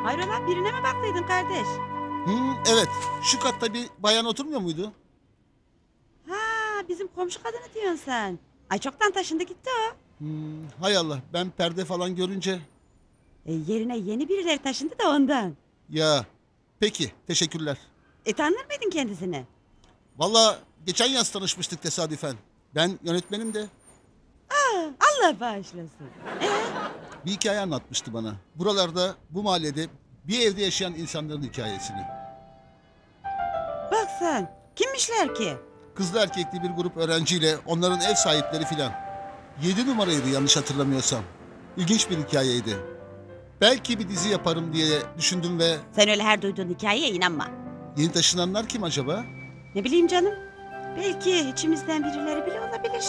Hayrola, birine mi baktıydın kardeş? Evet. Şu katta bir bayan oturmuyor muydu? Ha, bizim komşu kadını diyorsun sen. Ay çoktan taşındı gitti o. Hay Allah, ben perde falan görünce... Yerine yeni birileri taşındı da ondan. Ya, peki, teşekkürler. Tanır mıydın kendisini? Vallahi geçen yaz tanışmıştık tesadüfen. Ben yönetmenim de. Allah bağışlasın. Bir hikaye anlatmıştı bana. Buralarda, bu mahallede bir evde yaşayan insanların hikayesini. Bak sen, kimmişler ki? Kızlı erkekli bir grup öğrenciyle onların ev sahipleri filan. 7 numaraydı yanlış hatırlamıyorsam. İlginç bir hikayeydi. Belki bir dizi yaparım diye düşündüm ve... Sen öyle her duyduğun hikayeye inanma. Yeni taşınanlar kim acaba? Ne bileyim canım. Belki içimizden birileri bile olabilir.